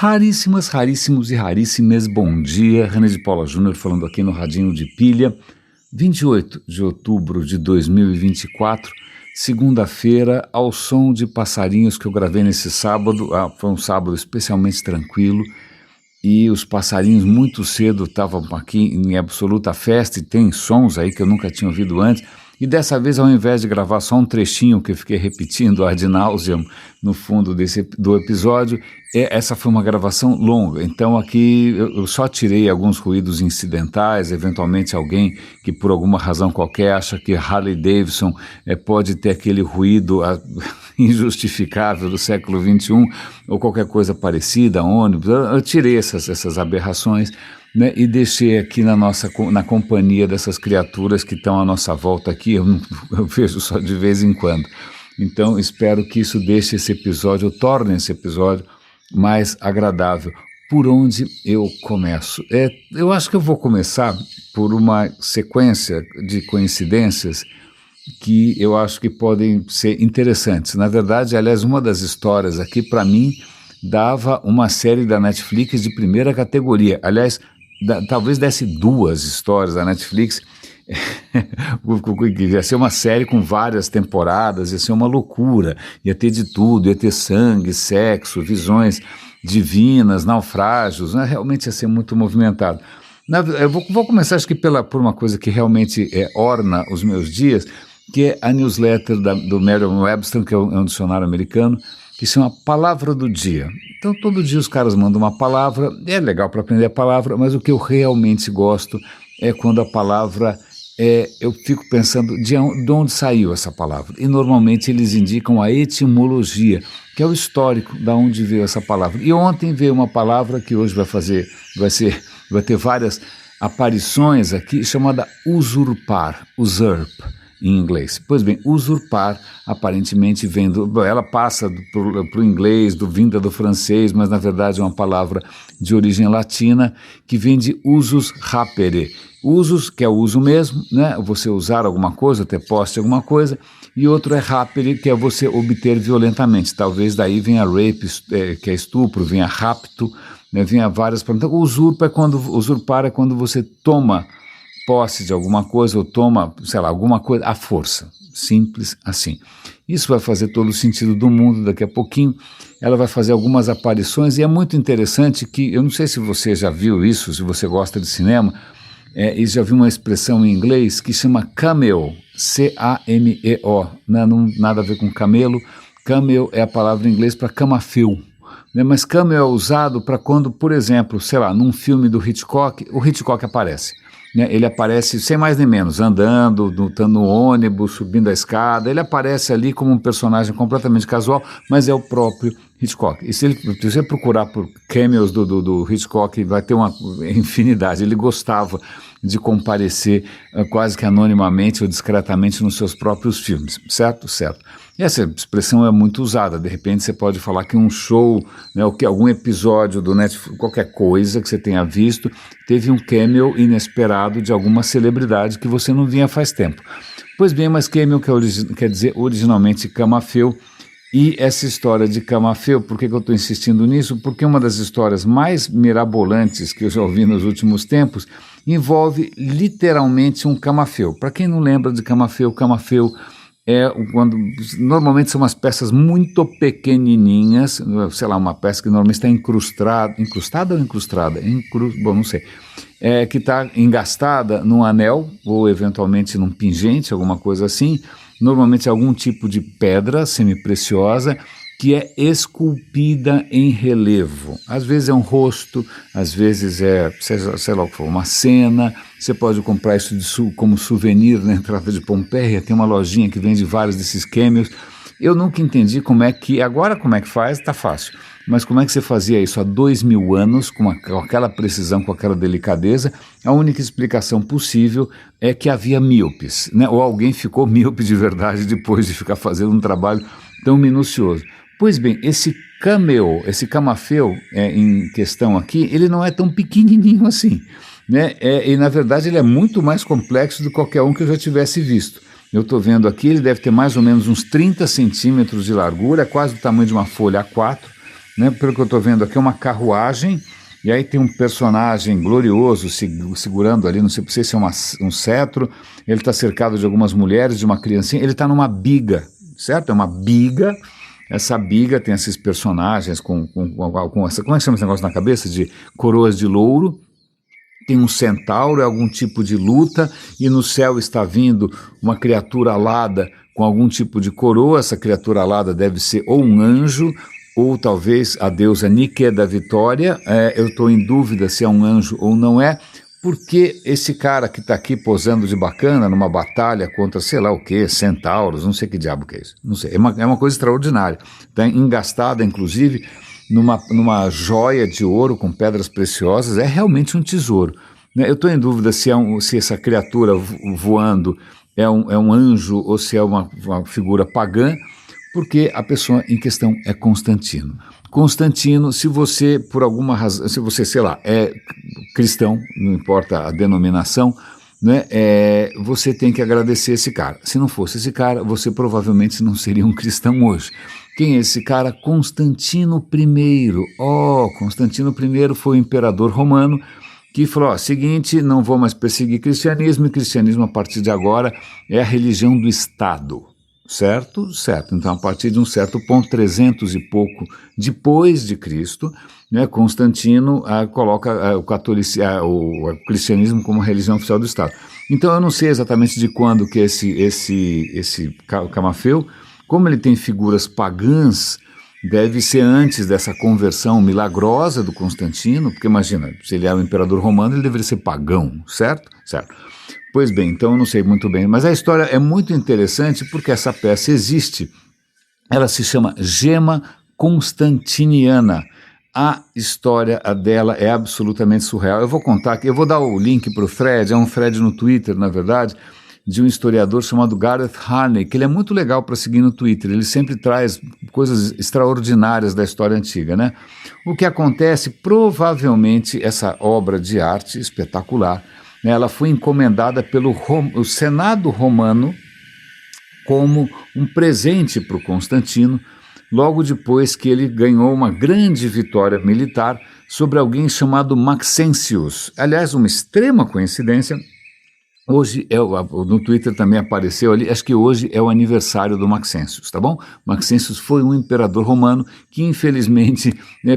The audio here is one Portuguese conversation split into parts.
Raríssimas, raríssimos e raríssimas, bom dia. René de Paula Júnior falando aqui no Radinho de Pilha. 28 de outubro de 2024, segunda-feira, ao som de passarinhos que eu gravei nesse sábado. Foi um sábado especialmente tranquilo e os passarinhos muito cedo estavam aqui em absoluta festa e tem sons aí que eu nunca tinha ouvido antes. E dessa vez, ao invés de gravar só um trechinho que eu fiquei repetindo ad nauseam no fundo do episódio, essa foi uma gravação longa. Então aqui eu só tirei alguns ruídos incidentais, eventualmente alguém que por alguma razão qualquer acha que Harley Davidson pode ter aquele ruído injustificável do século XXI ou qualquer coisa parecida, ônibus. Eu tirei essas aberrações, né, e deixei aqui na companhia dessas criaturas que estão à nossa volta aqui, eu vejo só de vez em quando. Então espero que isso deixe esse episódio, torne esse episódio mais agradável. Por onde eu começo? Eu acho que eu vou começar por uma sequência de coincidências que eu acho que podem ser interessantes. Na verdade, aliás, uma das histórias aqui, para mim, dava uma série da Netflix de primeira categoria. Aliás, talvez desse duas histórias da Netflix, ia ser uma série com várias temporadas, ia ser uma loucura, ia ter de tudo, ia ter sangue, sexo, visões divinas, naufrágios, né? Realmente ia ser muito movimentado. Eu vou começar, acho que por uma coisa que realmente orna os meus dias, que é a newsletter do Merriam-Webster, que é um dicionário americano, que chama Palavra do Dia. Então todo dia os caras mandam uma palavra, é legal para aprender a palavra, mas o que eu realmente gosto é quando a palavra eu fico pensando de onde saiu essa palavra. E normalmente eles indicam a etimologia, que é o histórico de onde veio essa palavra. E ontem veio uma palavra que hoje vai ter várias aparições aqui, chamada usurpar, usurp, em inglês. Pois bem, usurpar aparentemente ela passa para o inglês, vinda do francês, mas na verdade é uma palavra de origem latina que vem de usus rapere. Usus, que é o uso mesmo, né? Você usar alguma coisa, ter posse de alguma coisa, e outro é rapere, que é você obter violentamente. Talvez daí venha rape, que é estupro, venha rapto, né? Venha várias... Então, usurpar é quando você toma posse de alguma coisa ou toma, sei lá, alguma coisa à força, simples assim. Isso vai fazer todo o sentido do mundo. Daqui a pouquinho ela vai fazer algumas aparições e é muito interessante que, eu não sei se você já viu isso, se você gosta de cinema, e já viu uma expressão em inglês que chama cameo, C-A-M-E-O, não, nada a ver com camelo. Cameo é a palavra em inglês para camafeu, né? Mas cameo é usado para quando, por exemplo, sei lá, num filme do Hitchcock, o Hitchcock aparece. Ele aparece sem mais nem menos, andando, no ônibus, subindo a escada, ele aparece ali como um personagem completamente casual, mas é o próprio Hitchcock. E se você procurar por cameos do Hitchcock, vai ter uma infinidade. Ele gostava de comparecer quase que anonimamente ou discretamente nos seus próprios filmes, certo? Certo. E essa expressão é muito usada. De repente você pode falar que um show, né, ou que algum episódio do Netflix, qualquer coisa que você tenha visto, teve um cameo inesperado de alguma celebridade que você não via faz tempo. Pois bem, mas cameo quer dizer originalmente camafeu. E essa história de camafeu, por que eu estou insistindo nisso? Porque uma das histórias mais mirabolantes que eu já ouvi nos últimos tempos envolve literalmente um camafeu. Para quem não lembra de camafeu normalmente são umas peças muito pequenininhas, sei lá, uma peça que normalmente está incrustada ou incrustada? Bom, não sei. Que está engastada num anel ou eventualmente num pingente, alguma coisa assim, normalmente algum tipo de pedra semipreciosa que é esculpida em relevo. Às vezes é um rosto, às vezes sei lá o que for, uma cena. Você pode comprar isso como souvenir na entrada de Pompeia, tem uma lojinha que vende vários desses cameos. Eu nunca entendi como é que faz, tá fácil. Mas como é que você fazia isso há 2000 anos, com aquela precisão, com aquela delicadeza? A única explicação possível é que havia míopes, né? Ou alguém ficou míope de verdade depois de ficar fazendo um trabalho tão minucioso. Pois bem, esse camafeu em questão aqui, ele não é tão pequenininho assim, né? E na verdade ele é muito mais complexo do que qualquer um que eu já tivesse visto. Eu estou vendo aqui, ele deve ter mais ou menos uns 30 centímetros de largura, quase do tamanho de uma folha A4, né? Pelo que eu estou vendo aqui, é uma carruagem, e aí tem um personagem glorioso segurando ali, não sei se é um cetro, ele está cercado de algumas mulheres, de uma criancinha, ele está numa biga, certo? É uma biga. Essa biga tem esses personagens com essa, como é que chama esse negócio na cabeça? De coroas de louro. Tem um centauro, é algum tipo de luta, e no céu está vindo uma criatura alada com algum tipo de coroa. Essa criatura alada deve ser ou um anjo, ou talvez a deusa Nike da Vitória. Eu estou em dúvida se é um anjo ou não é, porque esse cara que está aqui posando de bacana numa batalha contra sei lá o que, centauros, não sei que diabo que é isso, não sei, é uma coisa extraordinária, está engastada inclusive numa joia de ouro com pedras preciosas, é realmente um tesouro, né? Eu estou em dúvida se essa criatura voando é um anjo ou se é uma figura pagã, porque a pessoa em questão é Constantino. Constantino, se você, por alguma razão, se você, sei lá, é cristão, não importa a denominação, né, você tem que agradecer esse cara. Se não fosse esse cara, você provavelmente não seria um cristão hoje. Quem é esse cara? Constantino I. Constantino I foi o imperador romano que falou, seguinte, não vou mais perseguir cristianismo, e cristianismo a partir de agora é a religião do Estado. Certo? Certo. Então, a partir de um certo ponto, 300 e pouco depois de Cristo, né, Constantino coloca o cristianismo como religião oficial do Estado. Então, eu não sei exatamente de quando que esse Camafeu, como ele tem figuras pagãs, deve ser antes dessa conversão milagrosa do Constantino, porque imagina, se ele é o imperador romano, ele deveria ser pagão, certo? Certo. Pois bem, então eu não sei muito bem, mas a história é muito interessante porque essa peça existe. Ela se chama Gema Constantiniana. A história dela é absolutamente surreal. Eu vou contar aqui, eu vou dar o link para o thread, é um thread no Twitter, na verdade, de um historiador chamado Gareth Harney, que ele é muito legal para seguir no Twitter, ele sempre traz coisas extraordinárias da história antiga, né? O que acontece, provavelmente, essa obra de arte espetacular, ela foi encomendada pelo o Senado romano como um presente para o Constantino, logo depois que ele ganhou uma grande vitória militar sobre alguém chamado Maxentius. Aliás, uma extrema coincidência, hoje, no Twitter também apareceu ali, acho que hoje é o aniversário do Maxentius, tá bom? Maxentius foi um imperador romano que infelizmente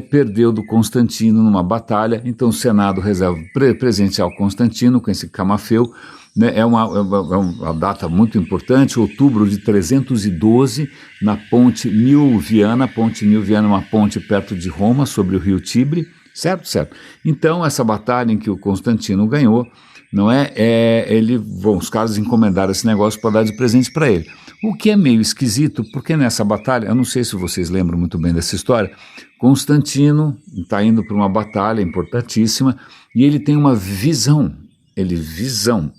perdeu do Constantino numa batalha, então o Senado resolve presentear o Constantino com esse camafeu, né? É uma data muito importante, outubro de 312, na Ponte Milviana. Ponte Milviana é uma ponte perto de Roma, sobre o rio Tibre, certo? Certo. Então essa batalha em que o Constantino ganhou, não é? Os caras encomendaram esse negócio para dar de presente para ele. O que é meio esquisito, porque nessa batalha, eu não sei se vocês lembram muito bem dessa história, Constantino está indo para uma batalha importantíssima e ele tem uma visão.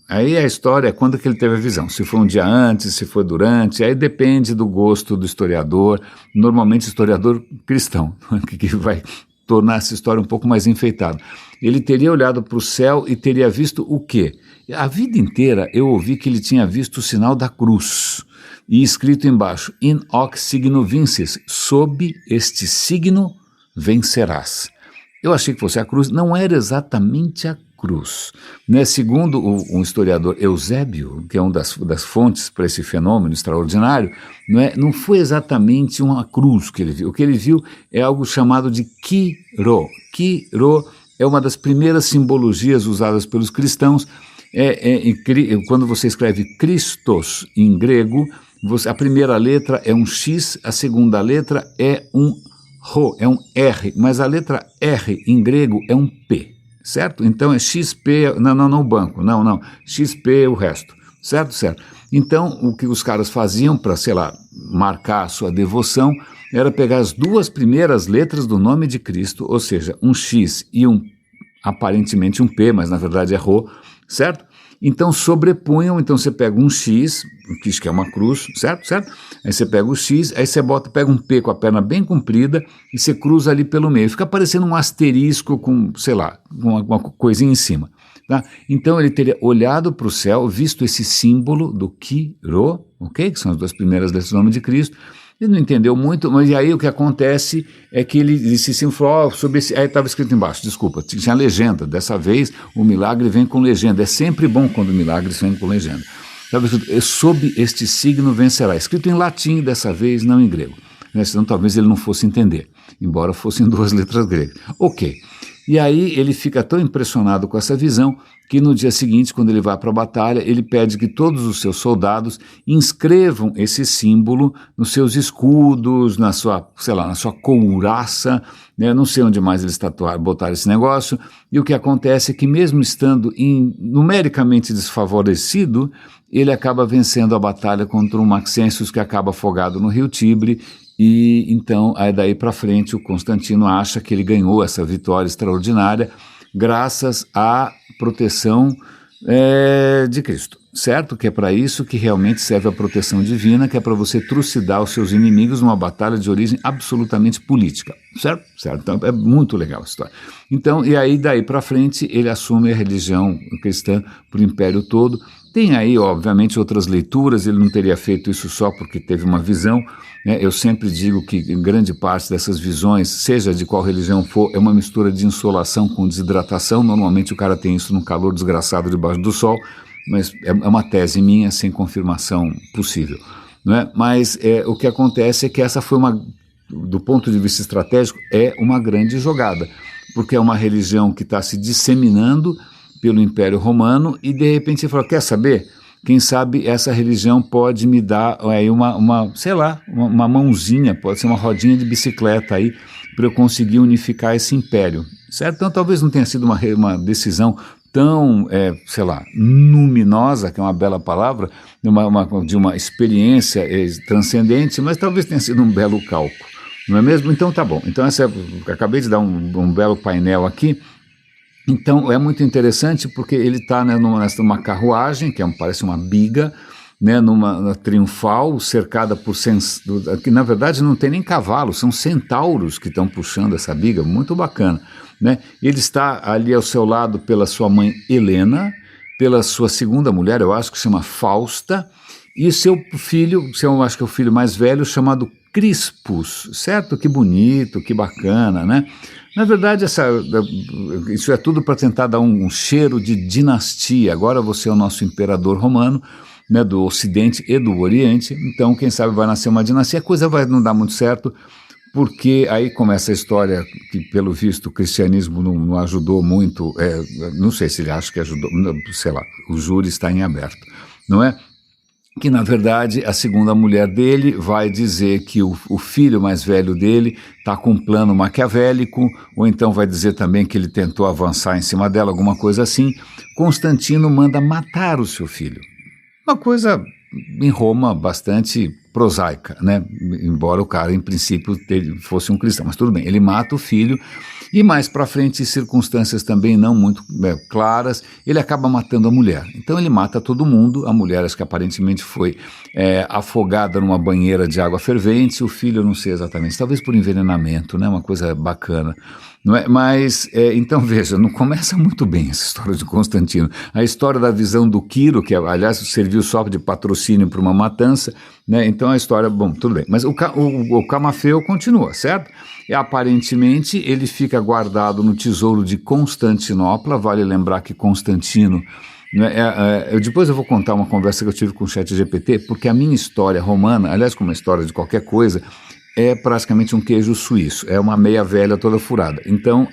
Aí a história é quando que ele teve a visão, se foi um dia antes, se foi durante, aí depende do gosto do historiador, normalmente historiador cristão, que vai tornar essa história um pouco mais enfeitada. Ele teria olhado para o céu e teria visto o quê? A vida inteira eu ouvi que ele tinha visto o sinal da cruz e escrito embaixo, in hoc signo vinces, sob este signo vencerás. Eu achei que fosse a cruz, não era exatamente a cruz, né? Segundo um historiador Eusébio, que é uma das fontes para esse fenômeno extraordinário, não foi exatamente uma cruz que ele viu. O que ele viu é algo chamado de Quiro. Quiro é uma das primeiras simbologias usadas pelos cristãos. Quando você escreve Christos em grego, a primeira letra é um X, a segunda letra é um Rho, é um R, mas a letra R em grego é um P. Certo? Então é XP, não o banco, não, XP o resto, certo? Então o que os caras faziam para, sei lá, marcar a sua devoção era pegar as duas primeiras letras do nome de Cristo, ou seja, um X e aparentemente um P, mas na verdade é Rho, certo? Então sobrepunham, então você pega um X, que é uma cruz, certo? Aí você pega o X, aí você pega um P com a perna bem comprida e você cruza ali pelo meio. Fica parecendo um asterisco com, sei lá, uma coisinha em cima. Tá? Então ele teria olhado para o céu, visto esse símbolo do Quiro, ok? Que são as duas primeiras letras do nome de Cristo, Ele não entendeu muito, mas aí o que acontece é que ele disse assim, falou, sobre esse, aí estava escrito embaixo, desculpa, tinha legenda, dessa vez o milagre vem com legenda, é sempre bom quando milagres vêm com legenda. Estava escrito, sob este signo vencerá, escrito em latim dessa vez, não em grego, né? Senão talvez ele não fosse entender, embora fossem 2 letras gregas. Ok. E aí ele fica tão impressionado com essa visão que no dia seguinte, quando ele vai para a batalha, ele pede que todos os seus soldados inscrevam esse símbolo nos seus escudos, na sua, sei lá, na sua couraça, né? Não sei onde mais eles botaram esse negócio, e o que acontece é que mesmo estando numericamente desfavorecido, ele acaba vencendo a batalha contra o Maxêncios, que acaba afogado no rio Tibre. E então, aí daí para frente, o Constantino acha que ele ganhou essa vitória extraordinária graças à proteção de Cristo, certo? Que é para isso que realmente serve a proteção divina, que é para você trucidar os seus inimigos numa batalha de origem absolutamente política, certo? Certo. Então, é muito legal a história. Então, e aí daí para frente, ele assume a religião cristã para o império todo. Tem aí, obviamente, outras leituras, ele não teria feito isso só porque teve uma visão, né? Eu sempre digo que grande parte dessas visões, seja de qual religião for, é uma mistura de insolação com desidratação. Normalmente o cara tem isso num calor desgraçado debaixo do sol, mas é uma tese minha sem confirmação possível, não é? Mas o que acontece é que essa foi do ponto de vista estratégico, é uma grande jogada, porque é uma religião que está se disseminando pelo Império Romano e de repente você fala, quer saber? Quem sabe essa religião pode me dar aí sei lá, uma mãozinha, pode ser uma rodinha de bicicleta aí para eu conseguir unificar esse império, certo? Então talvez não tenha sido uma decisão tão, sei lá, luminosa, que é uma bela palavra, de uma experiência transcendente, mas talvez tenha sido um belo cálculo, não é mesmo? Então tá bom, então acabei de dar um belo painel aqui. Então é muito interessante porque ele está, né, numa carruagem, que parece uma biga, né, numa triunfal, cercada por que na verdade não tem nem cavalos, são centauros que estão puxando essa biga, muito bacana, né? Ele está ali ao seu lado pela sua mãe Helena, pela sua segunda mulher, eu acho que chama Fausta, e seu filho, eu acho que é o filho mais velho, chamado Crispus, certo? Que bonito, que bacana, né? Na verdade, isso é tudo para tentar dar um cheiro de dinastia. Agora você é o nosso imperador romano, né, do Ocidente e do Oriente, então quem sabe vai nascer uma dinastia. A coisa vai não dar muito certo, porque aí começa a história que, pelo visto, o cristianismo não ajudou muito, não sei se ele acha que ajudou, sei lá, o júri está em aberto, não é? Que na verdade a segunda mulher dele vai dizer que o filho mais velho dele está com um plano maquiavélico, ou então vai dizer também que ele tentou avançar em cima dela, alguma coisa assim. Constantino manda matar o seu filho. Uma coisa em Roma bastante prosaica, né? Embora o cara em princípio fosse um cristão, mas tudo bem, ele mata o filho. E mais para frente, circunstâncias também não muito claras, ele acaba matando a mulher. Então ele mata todo mundo, a mulher acho que aparentemente foi afogada numa banheira de água fervente, o filho eu não sei exatamente, talvez por envenenamento, né? Uma coisa bacana. Não é? Mas, então veja, não começa muito bem essa história de Constantino. A história da visão do Quiro, que aliás serviu só de patrocínio para uma matança, né? Então a história, bom, tudo bem. Mas o Camafeu continua, certo? E aparentemente ele fica guardado no tesouro de Constantinopla. Vale lembrar que Constantino, né, depois eu vou contar uma conversa que eu tive com o ChatGPT, porque a minha história romana, aliás como a história de qualquer coisa, é praticamente um queijo suíço, é uma meia velha toda furada. Então,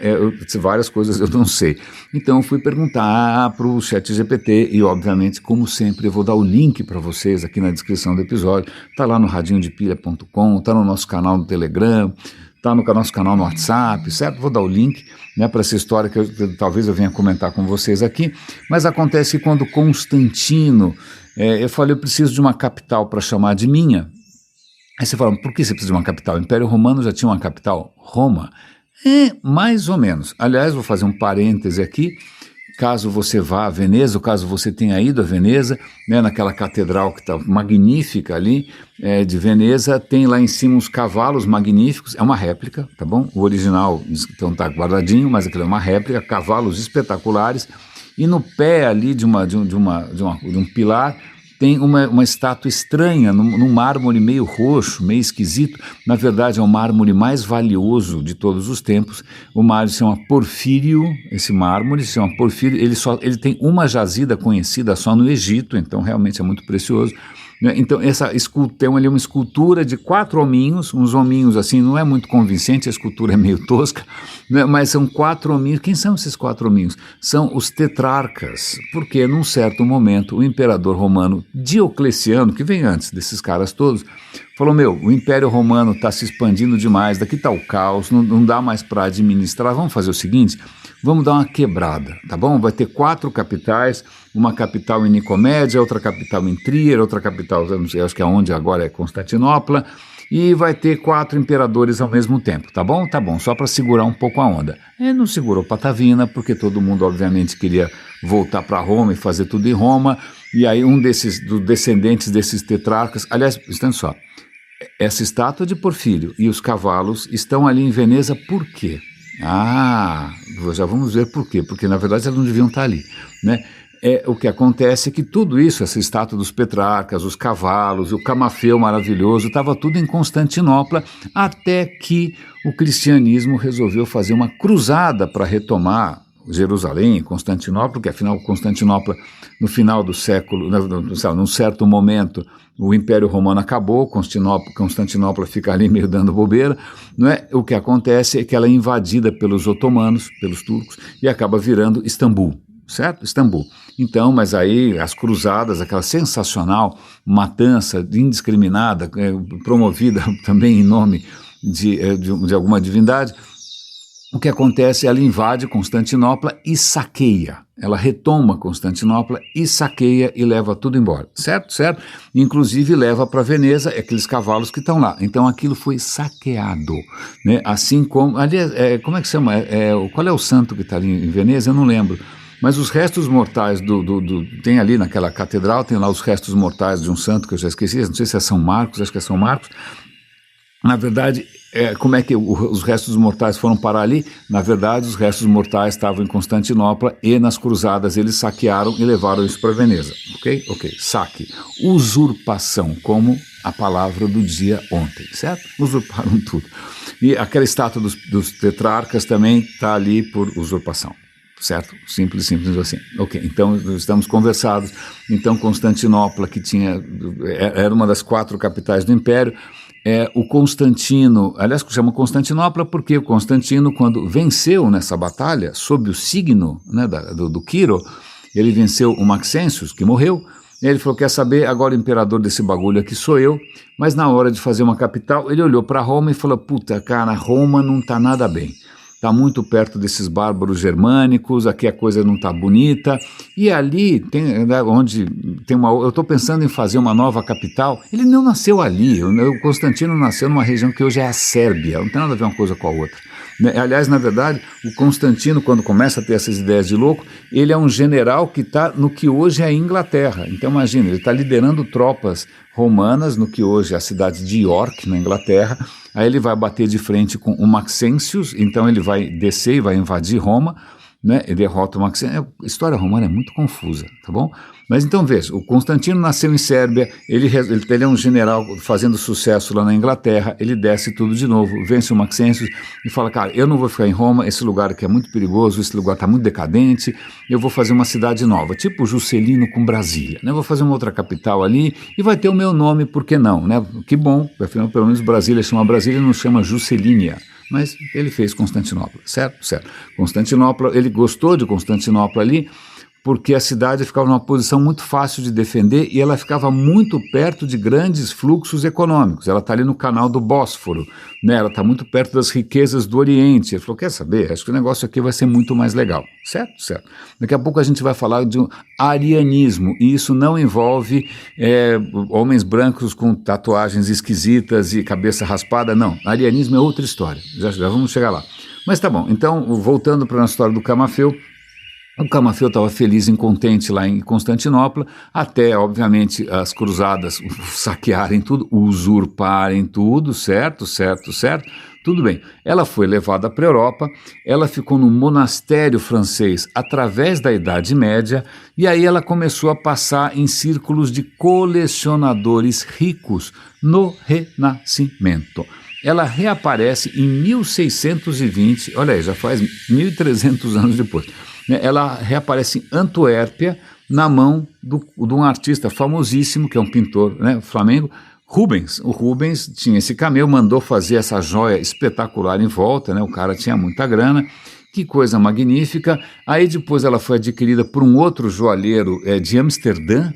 várias coisas eu não sei. Então, eu fui perguntar para o ChatGPT e, obviamente, como sempre, eu vou dar o link para vocês aqui na descrição do episódio. Está lá no radinhodepilha.com, está no nosso canal no Telegram, está no nosso canal no WhatsApp, certo? Vou dar o link, né, para essa história que talvez eu venha comentar com vocês aqui. Mas acontece que quando Constantino, eu falei, eu preciso de uma capital para chamar de minha. Aí você fala, por que você precisa de uma capital? O Império Romano já tinha uma capital? Roma? Mais ou menos. Aliás, vou fazer um parêntese aqui. Caso você vá a Veneza, ou caso você tenha ido a Veneza, né, naquela catedral que está magnífica ali, de Veneza, tem lá em cima uns cavalos magníficos, é uma réplica, tá bom? O original então está guardadinho, mas aquilo é uma réplica, cavalos espetaculares, e no pé ali de um pilar tem uma estátua estranha, num mármore meio roxo, meio esquisito. Na verdade, é o mármore mais valioso de todos os tempos. O mármore se chama Porfírio, esse mármore se chama Porfírio. Ele tem uma jazida conhecida só no Egito, então realmente é muito precioso. Então, tem ali uma escultura de 4 hominhos, uns hominhos assim, não é muito convincente, a escultura é meio tosca, né? Mas são 4 hominhos. Quem são esses 4 hominhos? São os tetrarcas, porque num certo momento o imperador romano Diocleciano, que vem antes desses caras todos, falou, o Império Romano está se expandindo demais, daqui está o caos, não dá mais para administrar, vamos fazer o seguinte, vamos dar uma quebrada, tá bom? Vai ter 4 capitais, uma capital em Nicomédia, outra capital em Trier, outra capital, eu não sei, acho que é onde agora é Constantinopla, e vai ter 4 imperadores ao mesmo tempo, tá bom? Tá bom, só para segurar um pouco a onda. Ele não segurou patavina, porque todo mundo obviamente queria voltar para Roma e fazer tudo em Roma, e aí dos descendentes desses tetrarcas, aliás, estando só, essa estátua de Porfírio e os cavalos estão ali em Veneza por quê? Já vamos ver por quê, porque na verdade elas não deviam estar ali, né? O que acontece é que tudo isso, essa estátua dos Petrarcas, os cavalos, o camafeu maravilhoso, estava tudo em Constantinopla, até que o cristianismo resolveu fazer uma cruzada para retomar Jerusalém, Constantinopla, porque afinal Constantinopla, no final do século, num certo momento, o Império Romano acabou, Constantinopla fica ali meio dando bobeira, não é? O que acontece é que ela é invadida pelos otomanos, pelos turcos, e acaba virando Istambul, certo? Istambul. Então, mas aí as cruzadas, aquela sensacional matança indiscriminada, promovida também em nome de alguma divindade, o que acontece? Ela invade Constantinopla e saqueia. Ela retoma Constantinopla e saqueia e leva tudo embora, certo? Certo? Inclusive leva para Veneza aqueles cavalos que estão lá. Então aquilo foi saqueado, né? Assim como, aliás, como é que chama? Qual é o santo que está ali em Veneza? Eu não lembro. Mas os restos mortais tem ali naquela catedral, tem lá os restos mortais de um santo que eu já esqueci, não sei se é São Marcos, acho que é São Marcos. Na verdade, como é que os restos mortais foram parar ali? Na verdade, os restos mortais estavam em Constantinopla e nas cruzadas eles saquearam e levaram isso para Veneza. Ok? Saque. Usurpação, como a palavra do dia ontem, certo? Usurparam tudo. E aquela estátua dos tetrarcas também está ali por usurpação. Certo? Simples assim. Ok, então estamos conversados. Então Constantinopla, que era uma das 4 capitais do Império, o Constantino, aliás, chama Constantinopla porque o Constantino, quando venceu nessa batalha, sob o signo, né, do Quiro, ele venceu o Maxêncio, que morreu. Ele falou, quer saber, agora o imperador desse bagulho aqui sou eu, mas na hora de fazer uma capital, ele olhou para Roma e falou, puta, cara, Roma não está nada bem. Está muito perto desses bárbaros germânicos, aqui a coisa não está bonita, e ali, onde tem eu estou pensando em fazer uma nova capital, ele não nasceu ali, o Constantino nasceu numa região que hoje é a Sérbia, não tem nada a ver uma coisa com a outra. Aliás, na verdade, o Constantino, quando começa a ter essas ideias de louco, ele é um general que está no que hoje é a Inglaterra. Então imagina, ele está liderando tropas romanas no que hoje é a cidade de York, na Inglaterra. Aí ele vai bater de frente com o Maxêncios, então ele vai descer e vai invadir Roma, né? Ele derrota o Maxêncios. A história romana é muito confusa, tá bom? Mas então veja, o Constantino nasceu em Sérbia, ele é um general fazendo sucesso lá na Inglaterra, ele desce tudo de novo, vence o Maxêncios e fala, cara, eu não vou ficar em Roma, esse lugar aqui é muito perigoso, esse lugar está muito decadente, eu vou fazer uma cidade nova, tipo Juscelino com Brasília, né? Eu vou fazer uma outra capital ali e vai ter o meu nome, por que não, né? Que bom, afinal pelo menos Brasília chama Brasília, não chama Juscelínia. Mas ele fez Constantinopla, certo? Certo. Constantinopla, ele gostou de Constantinopla ali, porque a cidade ficava numa posição muito fácil de defender e ela ficava muito perto de grandes fluxos econômicos. Ela está ali no canal do Bósforo, né? Ela está muito perto das riquezas do Oriente. Ele falou, quer saber? Acho que o negócio aqui vai ser muito mais legal. Certo? Certo. Daqui a pouco a gente vai falar de um arianismo, e isso não envolve homens brancos com tatuagens esquisitas e cabeça raspada, não. Arianismo é outra história, já vamos chegar lá. Mas tá bom, então, voltando para a nossa história do Camafeu, o Camafeu estava feliz e contente lá em Constantinopla, até, obviamente, as cruzadas saquearem tudo, usurparem tudo, certo? Tudo bem, ela foi levada para a Europa, ela ficou num monastério francês através da Idade Média, e aí ela começou a passar em círculos de colecionadores ricos no Renascimento. Ela reaparece em 1620, olha aí, já faz 1.300 anos depois. Ela reaparece em Antuérpia, na mão de um artista famosíssimo, que é um pintor, né, flamengo, Rubens. O Rubens tinha esse camelo, mandou fazer essa joia espetacular em volta, né, o cara tinha muita grana, que coisa magnífica. Aí depois ela foi adquirida por um outro joalheiro de Amsterdã,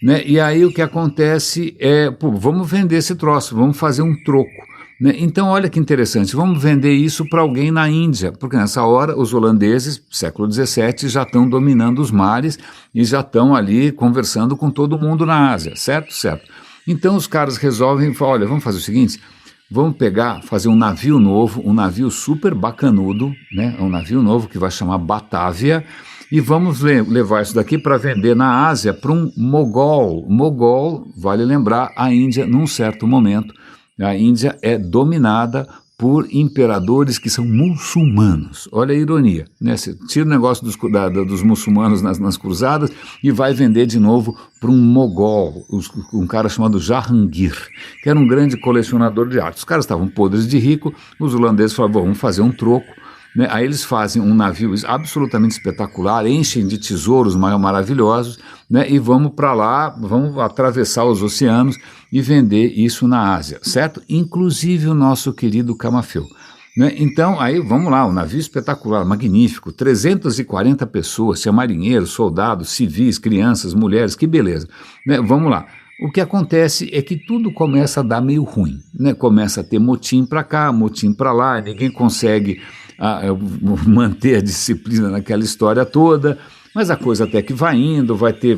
né, e aí o que acontece é, pô, vamos vender esse troço, vamos fazer um troco. Então, olha que interessante, vamos vender isso para alguém na Índia, porque nessa hora os holandeses, século XVII, já estão dominando os mares e já estão ali conversando com todo mundo na Ásia, certo? Certo. Então os caras resolvem, falar, olha, vamos fazer o seguinte, vamos pegar, fazer um navio novo, um navio super bacanudo, né? Um navio novo que vai chamar Batávia, e vamos levar isso daqui para vender na Ásia para um mogol. Mogol, vale lembrar, a Índia, num certo momento, a Índia é dominada por imperadores que são muçulmanos. Olha a ironia, né? Você tira o negócio dos muçulmanos nas cruzadas e vai vender de novo para um mogol, um cara chamado Jahangir, que era um grande colecionador de arte. Os caras estavam podres de rico, os holandeses falaram, vamos fazer um troco. Né? Aí eles fazem um navio absolutamente espetacular, enchem de tesouros maravilhosos, né? E vamos para lá, vamos atravessar os oceanos e vender isso na Ásia, certo? Inclusive o nosso querido Camafeu. Né? Então, aí vamos lá, um navio espetacular, magnífico, 340 pessoas, tinha marinheiros, soldados, civis, crianças, mulheres, que beleza. Né? Vamos lá. O que acontece é que tudo começa a dar meio ruim, né? Começa a ter motim para cá, motim para lá, ninguém consegue manter a disciplina naquela história toda, mas a coisa até que vai indo, vai ter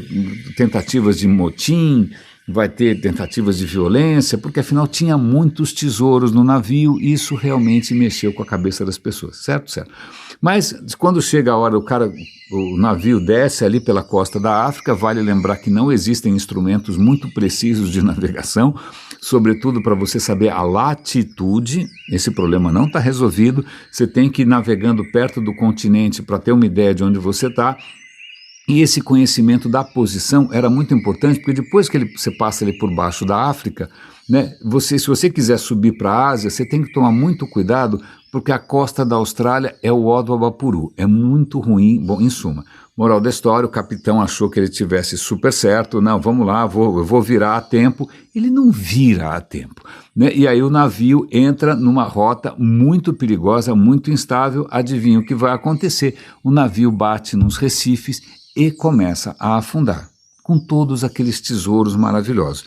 tentativas de motim, vai ter tentativas de violência, porque afinal tinha muitos tesouros no navio e isso realmente mexeu com a cabeça das pessoas, certo? Certo. Mas quando chega a hora, o navio desce ali pela costa da África, vale lembrar que não existem instrumentos muito precisos de navegação, sobretudo para você saber a latitude, esse problema não está resolvido, você tem que ir navegando perto do continente para ter uma ideia de onde você está. E esse conhecimento da posição era muito importante, porque depois que você passa ali por baixo da África, né, se você quiser subir para a Ásia, você tem que tomar muito cuidado, porque a costa da Austrália é o Odwapuru, é muito ruim. Bom, em suma, moral da história, o capitão achou que ele tivesse super certo, não, vamos lá, eu vou virar a tempo. Ele não vira a tempo, né? E aí o navio entra numa rota muito perigosa, muito instável. Adivinha o que vai acontecer? O navio bate nos recifes e começa a afundar, com todos aqueles tesouros maravilhosos.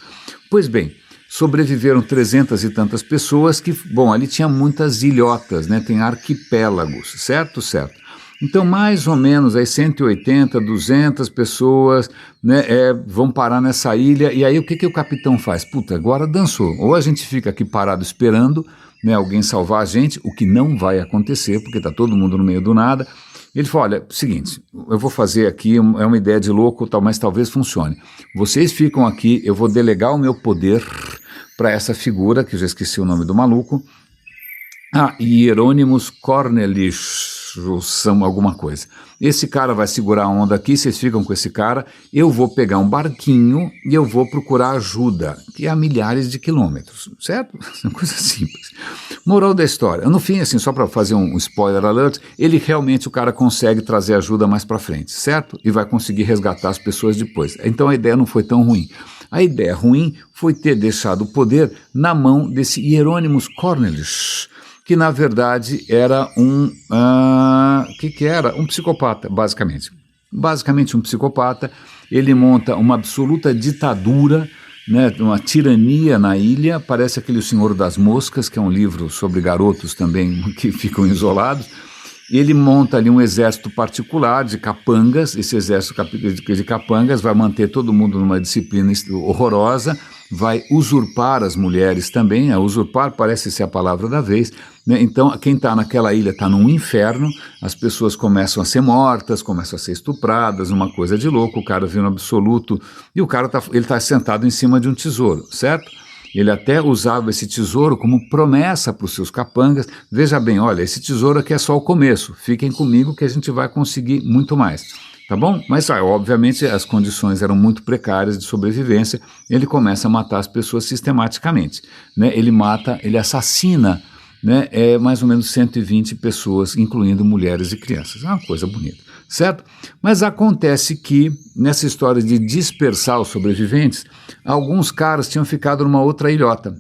Pois bem, sobreviveram 300 e tantas pessoas que, bom, ali tinha muitas ilhotas, né? Tem arquipélagos, certo? Certo. Então, mais ou menos, aí 180, 200 pessoas, né, vão parar nessa ilha, e aí o que o capitão faz? Puta, agora dançou. Ou a gente fica aqui parado esperando, né, alguém salvar a gente, o que não vai acontecer, porque está todo mundo no meio do nada. Ele falou, olha, seguinte, eu vou fazer aqui, é uma ideia de louco, mas talvez funcione. Vocês ficam aqui, eu vou delegar o meu poder para essa figura, que eu já esqueci o nome do maluco, Hieronymus Cornelis, alguma coisa. Esse cara vai segurar a onda aqui, vocês ficam com esse cara, eu vou pegar um barquinho e eu vou procurar ajuda, que é a milhares de quilômetros, certo? É uma coisa simples. Moral da história, no fim, assim, só para fazer um spoiler alert, o cara consegue trazer ajuda mais para frente, certo? E vai conseguir resgatar as pessoas depois. Então a ideia não foi tão ruim. A ideia ruim foi ter deixado o poder na mão desse Hieronymus Cornelis, que na verdade era um psicopata, basicamente. Basicamente um psicopata. Ele monta uma absoluta ditadura, né, uma tirania na ilha. Parece aquele O Senhor das Moscas, que é um livro sobre garotos também que ficam isolados. Ele monta ali um exército particular de capangas. Esse exército de capangas vai manter todo mundo numa disciplina horrorosa, vai usurpar as mulheres também. Usurpar parece ser a palavra da vez, né? Então quem está naquela ilha está num inferno, as pessoas começam a ser mortas, começam a ser estupradas, uma coisa de louco. O cara vira um absoluto, e o cara ele está sentado em cima de um tesouro, certo? Ele até usava esse tesouro como promessa para os seus capangas. Veja bem, olha, esse tesouro aqui é só o começo, fiquem comigo que a gente vai conseguir muito mais. Tá bom? Mas, obviamente, as condições eram muito precárias de sobrevivência. Ele começa a matar as pessoas sistematicamente, né? Ele assassina, né? Mais ou menos 120 pessoas, incluindo mulheres e crianças. É uma coisa bonita, certo? Mas acontece que, nessa história de dispersar os sobreviventes, alguns caras tinham ficado numa outra ilhota.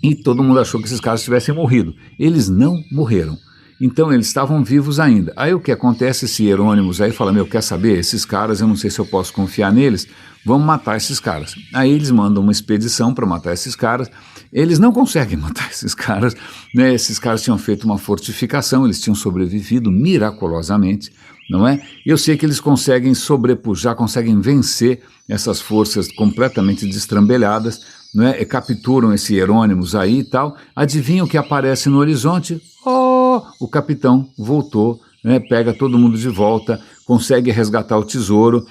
E todo mundo achou que esses caras tivessem morrido. Eles não morreram. Então eles estavam vivos ainda. Aí o que acontece, esse Hierônimos aí fala, quer saber, esses caras, eu não sei se eu posso confiar neles, vamos matar esses caras. Aí eles mandam uma expedição para matar esses caras, eles não conseguem matar esses caras, né? Esses caras tinham feito uma fortificação, eles tinham sobrevivido miraculosamente, não é? Eu sei que eles conseguem sobrepujar, conseguem vencer essas forças completamente destrambelhadas, não é? E capturam esse Hierônimos aí e tal. Adivinha o que aparece no horizonte? O capitão voltou, né, pega todo mundo de volta, consegue resgatar o tesouro.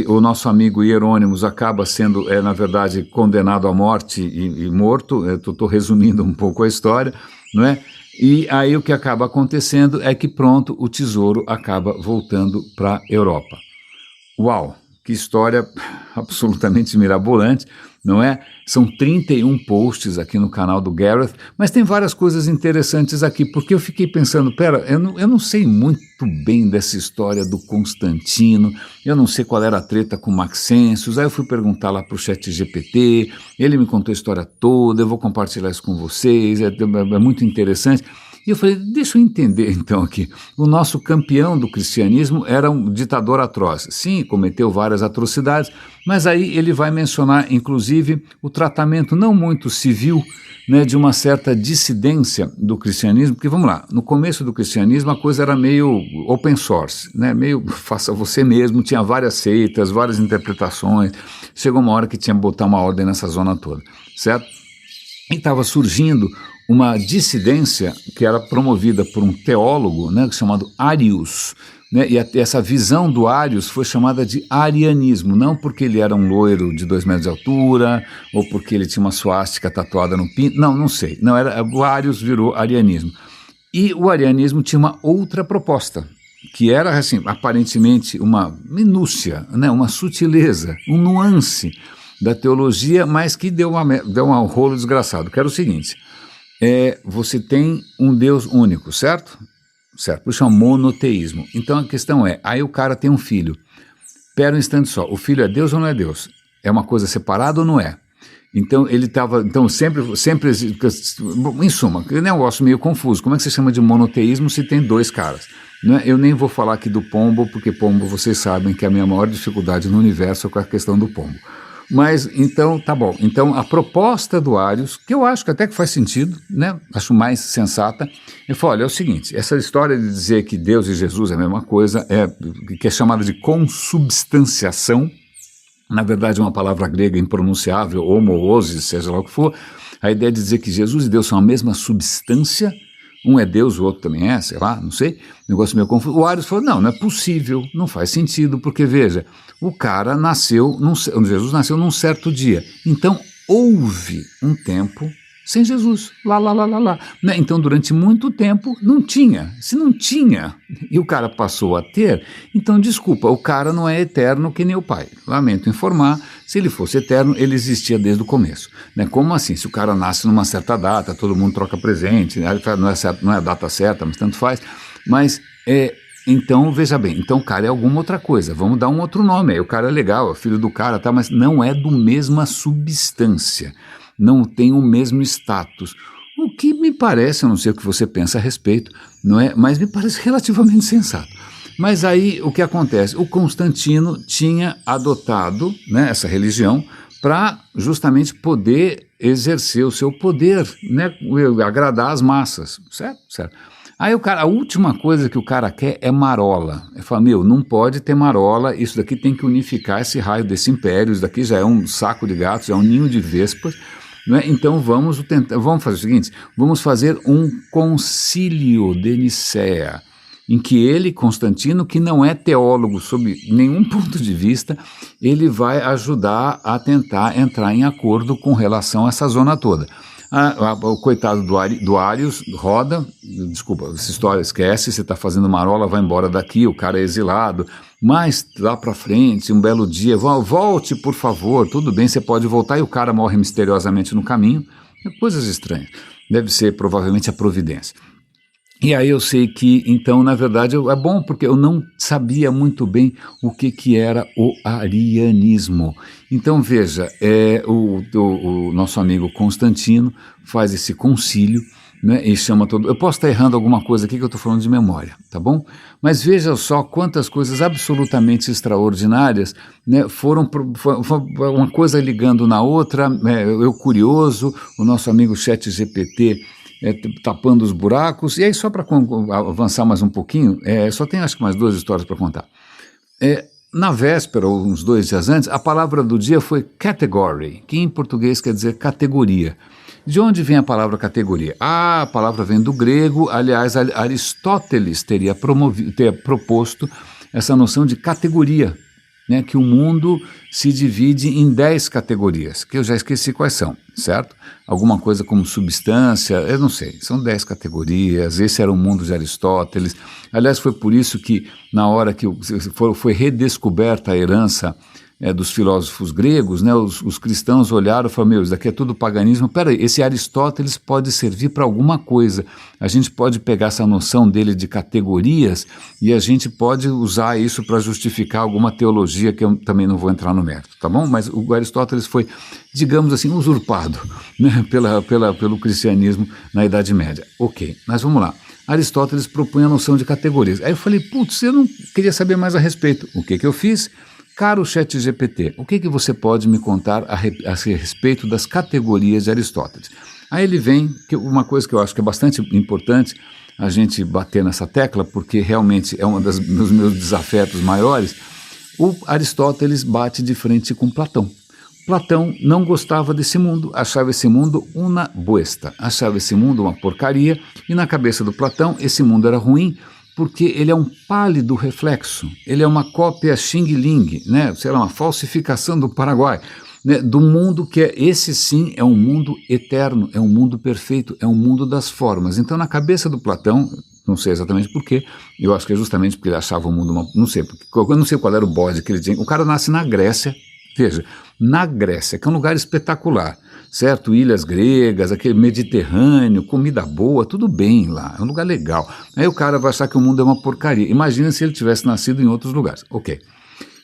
O nosso amigo Hierônimos acaba sendo, na verdade, condenado à morte e morto. Estou resumindo um pouco a história, não é? E aí o que acaba acontecendo é que pronto, o tesouro acaba voltando para a Europa. Uau, que história absolutamente mirabolante, não é? São 31 posts aqui no canal do Gareth, mas tem várias coisas interessantes aqui, porque eu fiquei pensando, eu não sei muito bem dessa história do Constantino, eu não sei qual era a treta com Maxêncios, aí eu fui perguntar lá para o ChatGPT, ele me contou a história toda, eu vou compartilhar isso com vocês, é muito interessante. E eu falei, deixa eu entender então aqui, o nosso campeão do cristianismo era um ditador atroz. Sim, cometeu várias atrocidades, mas aí ele vai mencionar, inclusive, o tratamento não muito civil, né, de uma certa dissidência do cristianismo, porque vamos lá, no começo do cristianismo a coisa era meio open source, né, meio faça você mesmo, tinha várias seitas, várias interpretações, chegou uma hora que tinha que botar uma ordem nessa zona toda, certo? E estava surgindo uma dissidência que era promovida por um teólogo, né, chamado Arius, né, e essa visão do Arius foi chamada de arianismo, não porque ele era um loiro de 2 metros de altura, ou porque ele tinha uma suástica tatuada no pinto, não sei, o Arius virou arianismo. E o arianismo tinha uma outra proposta, que era, assim, aparentemente uma minúcia, né, uma sutileza, um nuance da teologia, mas que deu um rolo desgraçado, que era o seguinte: você tem um Deus único, certo? Certo, por isso é um monoteísmo. Então a questão é, aí o cara tem um filho, pera um instante só, o filho é Deus ou não é Deus? É uma coisa separada ou não é? Então ele estava, sempre, em suma, é um negócio meio confuso, como é que você chama de monoteísmo se tem 2 caras? Não é? Eu nem vou falar aqui do pombo, porque pombo vocês sabem que a minha maior dificuldade no universo é com a questão do pombo. Mas, então, tá bom. Então, a proposta do Arius, que eu acho que até que faz sentido, né? Acho mais sensata, ele falou, olha, é o seguinte, essa história de dizer que Deus e Jesus é a mesma coisa, que é chamada de consubstanciação, na verdade é uma palavra grega impronunciável, homoousis, seja lá o que for, a ideia de dizer que Jesus e Deus são a mesma substância, um é Deus, o outro também é, sei lá, não sei, negócio meio confuso. O Arius falou, não é possível, não faz sentido, porque veja, o cara Jesus nasceu num certo dia, então houve um tempo sem Jesus, lá, né? Então durante muito tempo não tinha, se não tinha, e o cara passou a ter, então desculpa, o cara não é eterno que nem o pai, lamento informar, se ele fosse eterno, ele existia desde o começo, né? Como assim, se o cara nasce numa certa data, todo mundo troca presente, né? Não é a data certa, mas tanto faz, mas então, veja bem, então o cara é alguma outra coisa, vamos dar um outro nome, aí o cara é legal, é filho do cara, tá, mas não é do mesma substância, não tem o mesmo status, o que me parece, eu não sei o que você pensa a respeito, não é? Mas me parece relativamente sensato. Mas aí o que acontece? O Constantino tinha adotado, né, essa religião para justamente poder exercer o seu poder, né, agradar as massas, certo? Aí a última coisa que o cara quer é marola. Ele fala, não pode ter marola, isso daqui tem que unificar esse raio desse império, isso daqui já é um saco de gatos, já é um ninho de vespas, né? Então vamos fazer o seguinte, vamos fazer um concílio de Nicéia. em que ele, Constantino, que não é teólogo sob nenhum ponto de vista, ele vai ajudar a tentar entrar em acordo com relação a essa zona toda. O coitado do Arius roda, desculpa, essa história esquece, você está fazendo marola, vai embora daqui, o cara é exilado, mas lá para frente, um belo dia, volte por favor, tudo bem, você pode voltar, e o cara morre misteriosamente no caminho, coisas estranhas, deve ser provavelmente a providência. E aí eu sei que, então, na verdade, é bom, porque eu não sabia muito bem o que era o arianismo. Então, veja, o nosso amigo Constantino faz esse concílio, né, e chama todo... Eu posso estar errando alguma coisa aqui que eu estou falando de memória, tá bom? Mas veja só quantas coisas absolutamente extraordinárias, né, foram uma coisa ligando na outra, eu curioso, o nosso amigo ChatGPT tapando os buracos. E aí, só para avançar mais um pouquinho, só tem acho que mais 2 histórias para contar. Na véspera, ou uns 2 dias antes, a palavra do dia foi category, que em português quer dizer categoria. De onde vem a palavra categoria? A palavra vem do grego, aliás, Aristóteles teria proposto essa noção de categoria, né, que o mundo se divide em 10 categorias, que eu já esqueci quais são, certo? Alguma coisa como substância, eu não sei, são 10 categorias, esse era o mundo de Aristóteles. Aliás, foi por isso que, na hora que foi redescoberta a herança dos filósofos gregos, né, os cristãos olharam e falaram, meu, isso daqui é tudo paganismo, peraí, esse Aristóteles pode servir para alguma coisa, a gente pode pegar essa noção dele de categorias e a gente pode usar isso para justificar alguma teologia que eu também não vou entrar no mérito, tá bom? Mas o Aristóteles foi, digamos assim, usurpado, né, pelo cristianismo na Idade Média. Ok, mas vamos lá. Aristóteles propunha a noção de categorias. Aí eu falei, putz, eu não queria saber mais a respeito. O que eu fiz? Caro ChatGPT, o que você pode me contar a respeito das categorias de Aristóteles? Aí ele vem, uma coisa que eu acho que é bastante importante a gente bater nessa tecla, porque realmente é um dos meus desafetos maiores, o Aristóteles bate de frente com Platão. Platão não gostava desse mundo, achava esse mundo una boesta, achava esse mundo uma porcaria, e na cabeça do Platão esse mundo era ruim, porque ele é um pálido reflexo, ele é uma cópia Xing-Ling, né? Sei lá, uma falsificação do Paraguai, né? Do mundo que esse sim é um mundo eterno, é um mundo perfeito, é um mundo das formas. Então, na cabeça do Platão, não sei exatamente porquê, eu acho que é justamente porque ele achava o mundo, não sei qual era o bode que ele tinha. O cara nasce na Grécia, veja, na Grécia, que é um lugar espetacular, certo? Ilhas gregas, aquele Mediterrâneo, comida boa, tudo bem lá, é um lugar legal. Aí o cara vai achar que o mundo é uma porcaria. Imagina se ele tivesse nascido em outros lugares. Ok.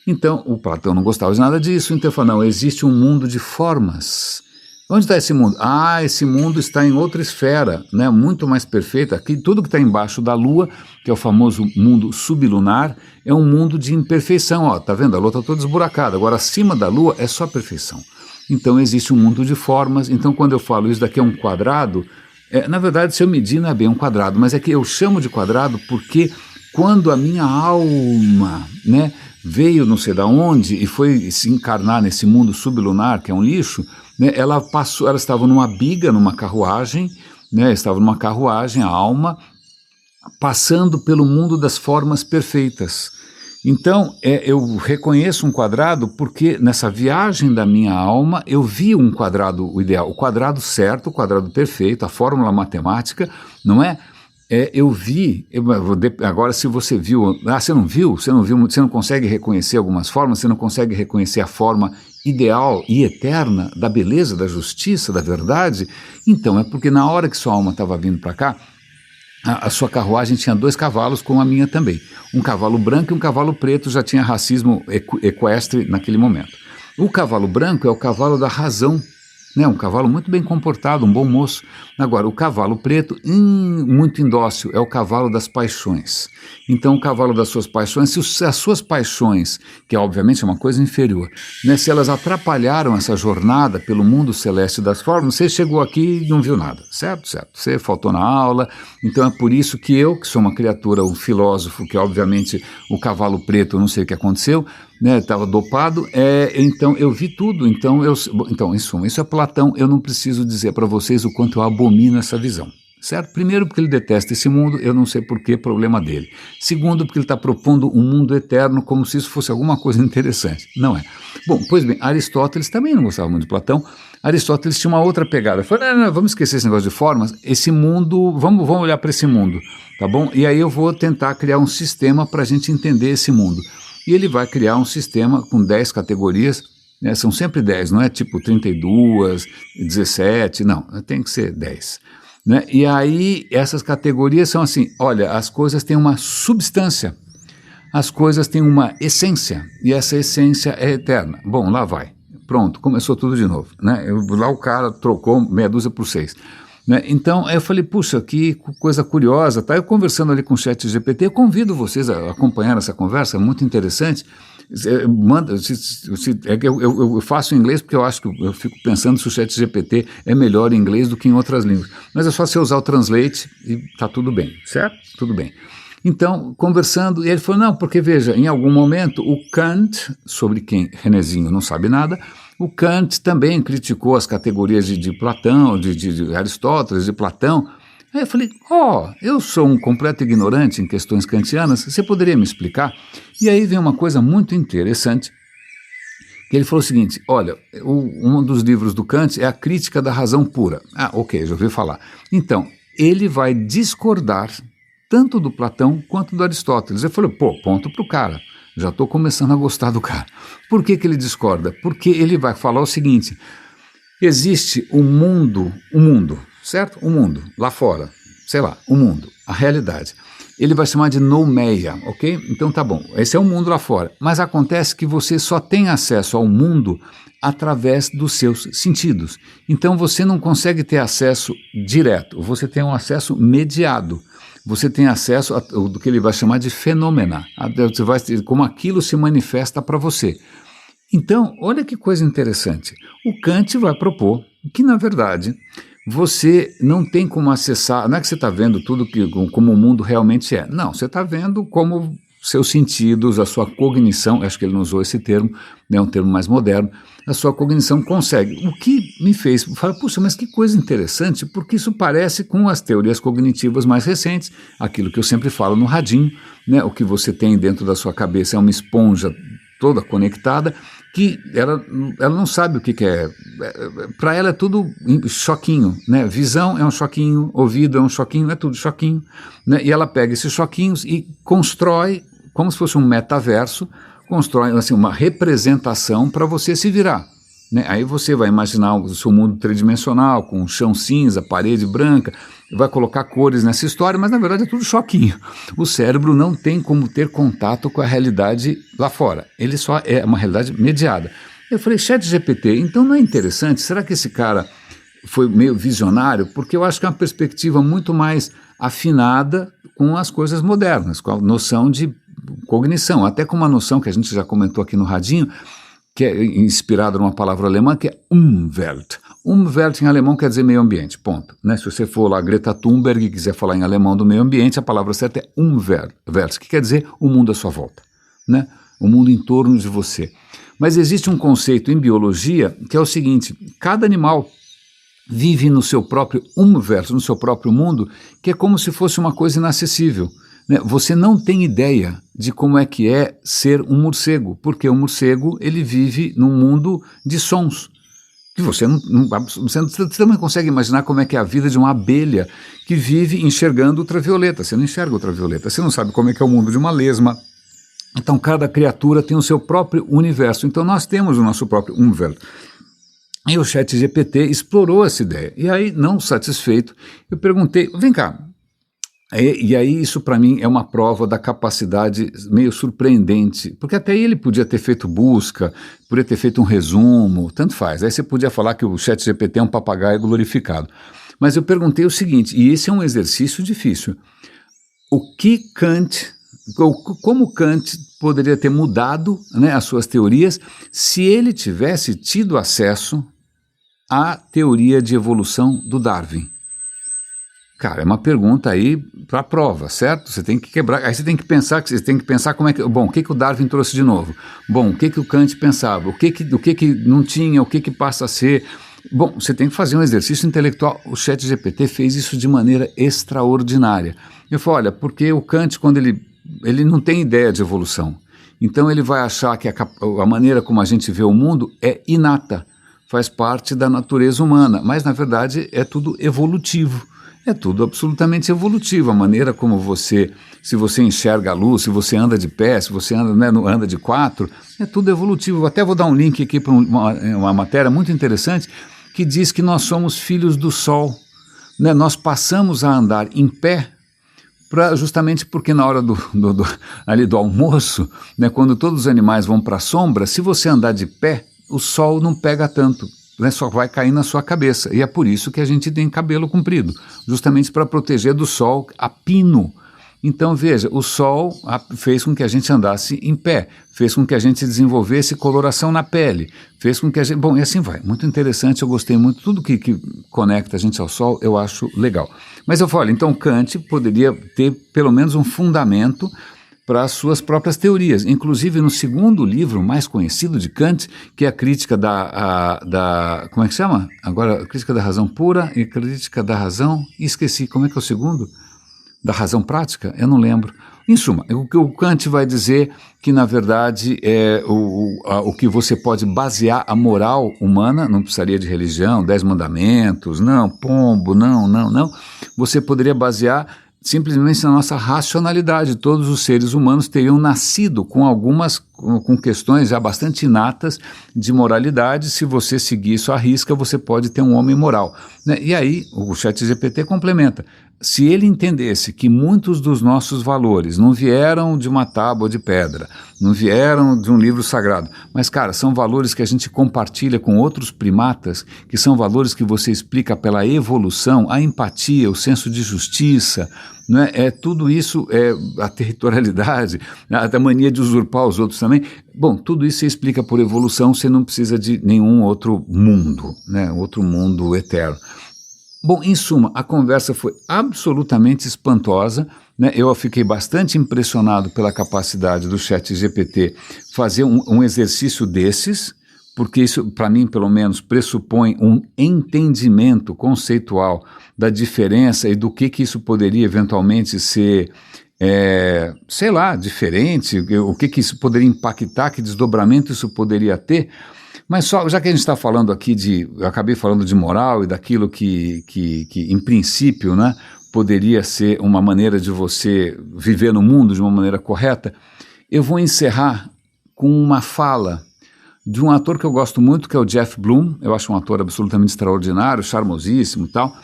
Então, o Platão não gostava de nada disso, então ele falou, não, existe um mundo de formas. Onde está esse mundo? Esse mundo está em outra esfera, né, muito mais perfeita. Aqui, tudo que está embaixo da Lua, que é o famoso mundo sublunar, é um mundo de imperfeição. Ó, tá vendo? A Lua está toda esburacada. Agora, acima da Lua é só perfeição. Então, existe um mundo de formas. Então, quando eu falo isso daqui é um quadrado, na verdade, se eu medir não é bem um quadrado, mas é que eu chamo de quadrado porque quando a minha alma, né, veio não sei de onde e foi se encarnar nesse mundo sublunar, que é um lixo, né, ela estava numa biga, numa carruagem, né, a alma, passando pelo mundo das formas perfeitas. Então, eu reconheço um quadrado porque nessa viagem da minha alma eu vi um quadrado ideal, o quadrado certo, o quadrado perfeito, a fórmula matemática, não é? Eu vi, agora se você viu, você não viu, você não consegue reconhecer algumas formas, você não consegue reconhecer a forma ideal e eterna da beleza, da justiça, da verdade, então é porque na hora que sua alma estava vindo para cá, a sua carruagem tinha 2 cavalos, como a minha também. Um cavalo branco e um cavalo preto, já tinha racismo equestre naquele momento. O cavalo branco é o cavalo da razão, né? Um cavalo muito bem comportado, um bom moço. Agora, o cavalo preto, muito indócil, é o cavalo das paixões. Então, o cavalo das suas paixões, se as suas paixões, que obviamente é uma coisa inferior, né, se elas atrapalharam essa jornada pelo mundo celeste das formas, você chegou aqui e não viu nada, certo? Você faltou na aula, então é por isso que eu, que sou uma criatura, um filósofo, que obviamente o cavalo preto, eu não sei o que aconteceu, né, estava dopado, então eu vi tudo, então em suma, isso é Platão, eu não preciso dizer para vocês o quanto eu abomino essa visão, certo? Primeiro, porque ele detesta esse mundo, eu não sei por que, problema dele. Segundo, porque ele está propondo um mundo eterno como se isso fosse alguma coisa interessante. Não é. Bom, pois bem, Aristóteles também não gostava muito de Platão. Aristóteles tinha uma outra pegada. Falou, não, vamos esquecer esse negócio de formas, esse mundo, vamos olhar para esse mundo, tá bom? E aí eu vou tentar criar um sistema para a gente entender esse mundo. E ele vai criar um sistema com 10 categorias, né? São sempre 10, não é tipo 32, 17, não, tem que ser 10. Né? E aí essas categorias são assim, olha, as coisas têm uma substância, as coisas têm uma essência, e essa essência é eterna. Bom, lá vai, pronto, começou tudo de novo. Né? Lá o cara trocou meia dúzia por 6. Né? Então eu falei, puxa, que coisa curiosa, tá? Eu conversando ali com o ChatGPT, eu convido vocês a acompanhar essa conversa, é muito interessante. Eu faço em inglês porque eu acho que eu fico pensando se o ChatGPT é melhor em inglês do que em outras línguas, mas é só você usar o Translate e tá tudo bem, certo? Tudo bem. Então, conversando, ele falou, não, porque veja, em algum momento o Kant, sobre quem Renezinho não sabe nada, o Kant também criticou as categorias de Platão, de Aristóteles, de Platão. Aí eu falei, eu sou um completo ignorante em questões kantianas, você poderia me explicar? E aí vem uma coisa muito interessante, que ele falou o seguinte, olha, um dos livros do Kant é a Crítica da Razão Pura. Ah, ok, já ouvi falar. Então, ele vai discordar tanto do Platão quanto do Aristóteles. Eu falei, ponto pro cara. Já estou começando a gostar do cara. Por que ele discorda? Porque ele vai falar o seguinte, existe um mundo, certo? Um mundo, lá fora, sei lá, o mundo, a realidade. Ele vai chamar de noumeia, ok? Então tá bom, esse é o mundo lá fora. Mas acontece que você só tem acesso ao mundo através dos seus sentidos. Então você não consegue ter acesso direto, você tem um acesso mediado. Você tem acesso do que ele vai chamar de fenômena, como aquilo se manifesta para você. Então, olha que coisa interessante. O Kant vai propor que, na verdade, você não tem como acessar, não é que você está vendo tudo como o mundo realmente é. Não, você está vendo como seus sentidos, a sua cognição, acho que ele não usou esse termo, é um termo mais moderno, a sua cognição consegue. O que me fez falar, puxa, mas que coisa interessante, porque isso parece com as teorias cognitivas mais recentes, aquilo que eu sempre falo no radinho, né? O que você tem dentro da sua cabeça é uma esponja toda conectada, que ela não sabe o que é. Para ela é tudo choquinho, né? Visão é um choquinho, ouvido é um choquinho, é tudo choquinho, né? E ela pega esses choquinhos e constrói, como se fosse um metaverso, constrói assim, uma representação para você se virar. Né? Aí você vai imaginar o seu mundo tridimensional, com um chão cinza, parede branca, vai colocar cores nessa história, mas na verdade é tudo choquinho. O cérebro não tem como ter contato com a realidade lá fora, ele só é uma realidade mediada. Eu falei, ChatGPT, então não é interessante? Será que esse cara foi meio visionário? Porque eu acho que é uma perspectiva muito mais afinada com as coisas modernas, com a noção de cognição, até com uma noção que a gente já comentou aqui no radinho, que é inspirada numa palavra alemã, que é Umwelt. Umwelt em alemão quer dizer meio ambiente, ponto. Né? Se você for lá Greta Thunberg e quiser falar em alemão do meio ambiente, a palavra certa é Umwelt, que quer dizer o mundo à sua volta, né? O mundo em torno de você. Mas existe um conceito em biologia que é o seguinte, cada animal vive no seu próprio Umwelt, no seu próprio mundo, que é como se fosse uma coisa inacessível. Você não tem ideia de como é que é ser um morcego, porque o morcego ele vive num mundo de sons, que você não consegue imaginar como é que é a vida de uma abelha que vive enxergando ultravioleta, você não enxerga ultravioleta, você não sabe como é que é o mundo de uma lesma. Então cada criatura tem o seu próprio universo, então nós temos o nosso próprio Umwelt. E o ChatGPT explorou essa ideia, e aí não satisfeito, eu perguntei, vem cá, e aí isso para mim é uma prova da capacidade meio surpreendente, porque até aí ele podia ter feito busca, podia ter feito um resumo, tanto faz, aí você podia falar que o ChatGPT é um papagaio glorificado, mas eu perguntei o seguinte, e esse é um exercício difícil, como Kant poderia ter mudado, né, as suas teorias se ele tivesse tido acesso à teoria de evolução do Darwin? Cara, é uma pergunta aí para a prova, certo? Você tem que quebrar, aí você tem que pensar como é que, bom, o que o Darwin trouxe de novo? Bom, o que o Kant pensava? O que não tinha, o que passa a ser? Bom, você tem que fazer um exercício intelectual. O ChatGPT fez isso de maneira extraordinária. Eu falei, olha, porque o Kant, quando ele não tem ideia de evolução, então ele vai achar que a maneira como a gente vê o mundo é inata, faz parte da natureza humana, mas na verdade é tudo evolutivo. É tudo absolutamente evolutivo, a maneira como se você enxerga a luz, se você anda de pé, se você anda, né, anda de quatro, é tudo evolutivo. Até vou dar um link aqui para uma matéria muito interessante que diz que nós somos filhos do sol, né? Nós passamos a andar em pé justamente porque na hora ali do almoço, né, quando todos os animais vão para a sombra, se você andar de pé, o sol não pega tanto, né, só vai cair na sua cabeça. E é por isso que a gente tem cabelo comprido, justamente para proteger do sol a pino. Então veja, o sol fez com que a gente andasse em pé, fez com que a gente desenvolvesse coloração na pele, fez com que a gente... Bom, e assim vai, muito interessante, eu gostei muito, tudo que conecta a gente ao sol eu acho legal. Mas eu falo, então Kant poderia ter pelo menos um fundamento para as suas próprias teorias, inclusive no segundo livro mais conhecido de Kant, que é a Crítica como é que chama? Agora, Crítica da Razão Pura e Crítica da Razão, esqueci, como é que é o segundo? Da razão prática? Eu não lembro. Em suma, o Kant vai dizer que, na verdade, o que você pode basear a moral humana, não precisaria de religião, 10 mandamentos, não, pombo, não. Você poderia basear simplesmente na nossa racionalidade. Todos os seres humanos teriam nascido com questões já bastante inatas de moralidade. Se você seguir isso à risca, você pode ter um homem moral, né? E aí o ChatGPT complementa. Se ele entendesse que muitos dos nossos valores não vieram de uma tábua de pedra, não vieram de um livro sagrado, mas, cara, são valores que a gente compartilha com outros primatas, que são valores que você explica pela evolução, a empatia, o senso de justiça, não é? Tudo isso, a territorialidade, a mania de usurpar os outros também. Bom, tudo isso você explica por evolução, você não precisa de nenhum outro mundo, né? Outro mundo eterno. Bom, em suma, a conversa foi absolutamente espantosa, né? Eu fiquei bastante impressionado pela capacidade do ChatGPT fazer um exercício desses, porque isso, para mim, pelo menos, pressupõe um entendimento conceitual da diferença e do que isso poderia eventualmente ser, sei lá, diferente, o que isso poderia impactar, que desdobramento isso poderia ter. Mas só, já que a gente está falando aqui eu acabei falando de moral e daquilo que em princípio, né, poderia ser uma maneira de você viver no mundo de uma maneira correta, eu vou encerrar com uma fala de um ator que eu gosto muito, que é o Jeff Bloom. Eu acho um ator absolutamente extraordinário, charmosíssimo e tal.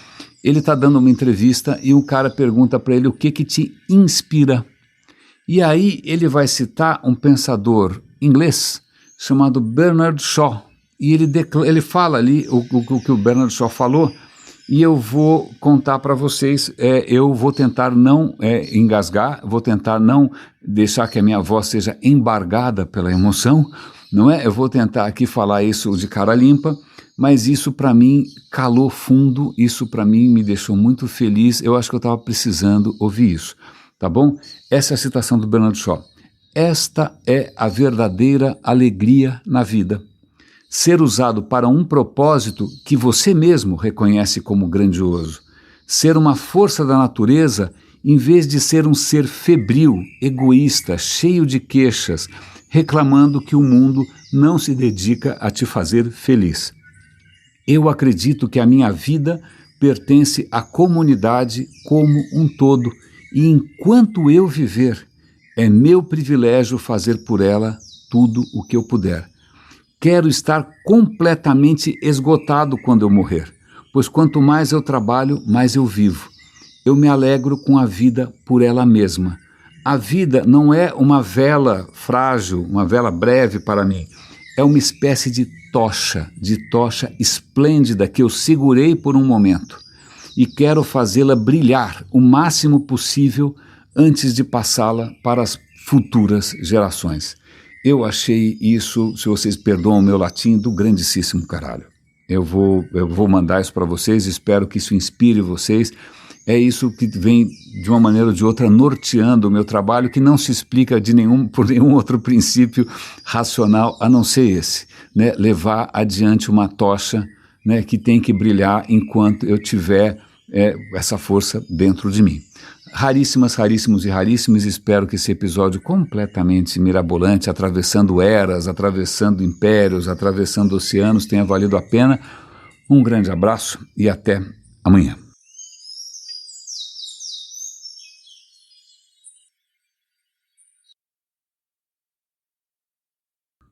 Ele está dando uma entrevista e um cara pergunta para ele o que te inspira. E aí ele vai citar um pensador inglês chamado Bernard Shaw, e ele fala ali o que o Bernard Shaw falou, e eu vou contar para vocês, eu vou tentar não engasgar, vou tentar não deixar que a minha voz seja embargada pela emoção, não é? Eu vou tentar aqui falar isso de cara limpa, mas isso para mim calou fundo, isso para mim me deixou muito feliz, eu acho que eu estava precisando ouvir isso, tá bom? Essa é a citação do Bernard Shaw. Esta é a verdadeira alegria na vida. Ser usado para um propósito que você mesmo reconhece como grandioso. Ser uma força da natureza em vez de ser um ser febril, egoísta, cheio de queixas, reclamando que o mundo não se dedica a te fazer feliz. Eu acredito que a minha vida pertence à comunidade como um todo, e enquanto eu viver, é meu privilégio fazer por ela tudo o que eu puder. Quero estar completamente esgotado quando eu morrer, pois quanto mais eu trabalho, mais eu vivo. Eu me alegro com a vida por ela mesma. A vida não é uma vela frágil, uma vela breve para mim. É uma espécie de tocha esplêndida que eu segurei por um momento e quero fazê-la brilhar o máximo possível antes de passá-la para as futuras gerações. Eu achei isso, se vocês perdoam o meu latim, do grandíssimo caralho. Eu vou mandar isso para vocês, espero que isso inspire vocês. É isso que vem, de uma maneira ou de outra, norteando o meu trabalho, que não se explica por nenhum outro princípio racional a não ser esse, né? Levar adiante uma tocha né, que tem que brilhar enquanto eu tiver essa força dentro de mim. Raríssimas, raríssimos e raríssimos, espero que esse episódio completamente mirabolante, atravessando eras, atravessando impérios, atravessando oceanos, tenha valido a pena. Um grande abraço e até amanhã.